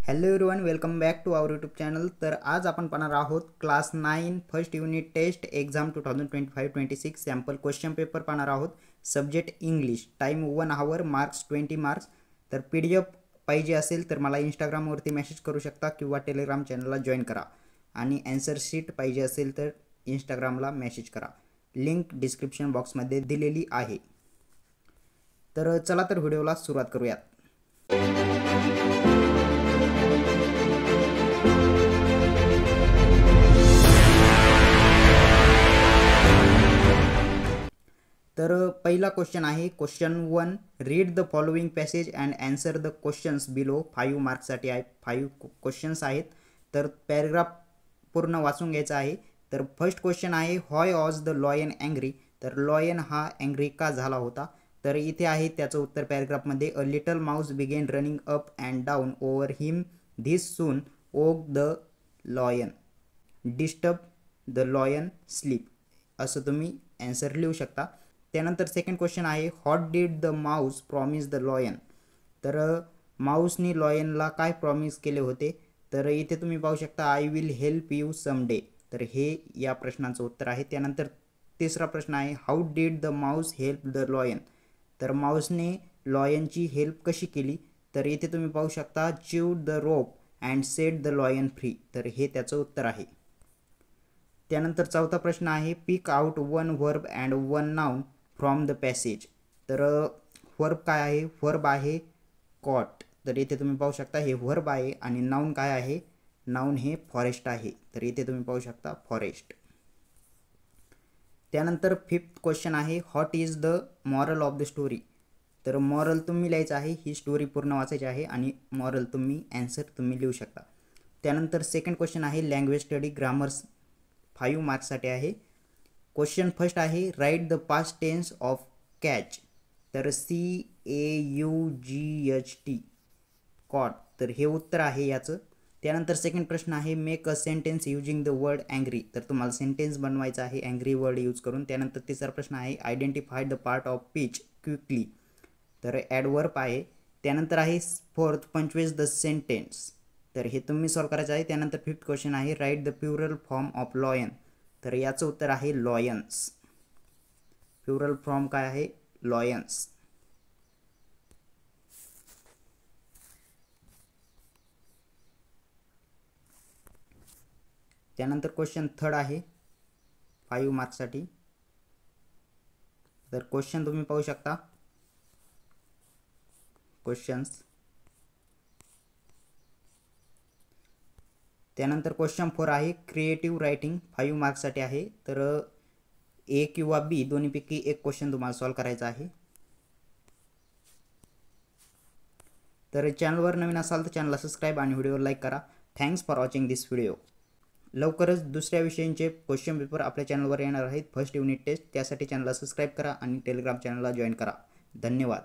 Hello everyone, welcome back to our YouTube channel. तर आज आपण पाहणार आहोत class 9 first unit test exam 2025-26 sample question paper पाहणार आहोत। Subject English, time 1 hour, marks 20 marks. तर PDF पाहिजे असेल तर मला इंस्टाग्रामवरती मेसेज करू शकता किंवा टेलिग्राम चॅनलला जॉईन करा, आणि आन्सर शीट पाहिजे असेल तर इंस्टाग्रामला मेसेज करा। लिंक डिस्क्रिप्शन बॉक्समध्ये दिलेली आहे। तर चला तर व्हिडिओला सुरुवात करूयात। तर पहिला क्वेश्चन आहे question 1, read the following passage and answer the questions below. 5 मार्क्ससाठी आहे, 5 क्वेश्चन्स आहेत। तर पॅराग्राफ पूर्ण वाचून घ्यायचा आहे। तर फर्स्ट क्वेश्चन आहे why was the lion angry. तर लॉयन हा अँग्री का झाला होता। तर इथे आहे त्याचं उत्तर पॅराग्राफमध्ये, a little mouse began running up and down over him, this soon woke the lion, disturb the lion sleep, असं तुम्ही आन्सर लिहू शकता। त्यानंतर सेकंड क्वेश्चन आहे what did the mouse promise the lion. तर माऊसनी लॉयनला काय प्रॉमिस केले होते। तर इथे तुम्ही पाहू शकता I will help you someday. तर हे या प्रश्नाचं उत्तर आहे। त्यानंतर तिसरा प्रश्न आहे how did the Mouse help the lion. तर माऊसने लॉयनची हेल्प कशी केली। तर इथे तुम्ही पाहू शकता chewed the rope and set the lion free. तर हे त्याचं उत्तर आहे। त्यानंतर चौथा प्रश्न आहे pick out one verb and one noun from the passage. तर वर्ब काय आहे, वर्ब आहे कॉट। तर इथे तुम्ही पाहू शकता हे वर्ब आहे, आणि नाउन काय आहे, नाउन हे फॉरेस्ट आहे। तर इथे तुम्ही पाहू शकता फॉरेस्ट। त्यानंतर फिफ्थ क्वेश्चन आहे what is the moral of the story. तर मॉरल तुम्ही लिहायचं आहे, ही स्टोरी पूर्ण वाचायची आहे, आणि मॉरल तुम्ही आन्सर तुम्ही लिहू शकता। त्यानंतर सेकंड क्वेश्चन आहे लँग्वेज स्टडी ग्रामर्स, 5 मार्क्ससाठी आहे। क्वेश्चन फर्स्ट आहे write the past tense of catch. तर CAUGHT, कॉट। तर हे उत्तर आहे याचं। त्यानंतर सेकंड प्रश्न आहे make a sentence using the word angry. तर तुम्हाला सेंटेन्स बनवायचा आहे अँग्री वर्ड यूज करून। त्यानंतर तिसरा प्रश्न आहे identify the part of speech quickly. तर ॲडवर्ब आहे। त्यानंतर आहे फोर्थ पंचवेज द सेंटेन्स। तर हे तुम्ही सॉल्व करायचं आहे। त्यानंतर फिफ्थ क्वेश्चन आहे write the plural form of lion. तर याचं उत्तर आहे लॉयन्स। प्युरल फॉर्म काय आहे, लॉयन्स। त्यानंतर क्वेश्चन थर्ड आहे 5 मार्क्ससाठी। तर क्वेश्चन तुम्ही पाहू शकता क्वेश्चन्स। त्यानंतर क्वेश्चन 4 आहे क्रिएटिव्ह रायटिंग, 5 मार्क्ससाठी आहे। तर A किंवा B दोन्हीपैकी एक क्वेश्चन तुम्हाला सॉल्व करायचा आहे। तर चॅनलवर नवीन असाल तर चॅनलला सबस्क्राईब आणि व्हिडिओ लाईक करा। Thanks for watching this video. लवकरच दुसऱ्या विषयांचे क्वेश्चन पेपर आपल्या चॅनलवर येणार आहेत, फर्स्ट युनिट टेस्ट। त्यासाठी चॅनलला सबस्क्राईब करा आणि टेलिग्राम चॅनलला जॉईन करा। धन्यवाद।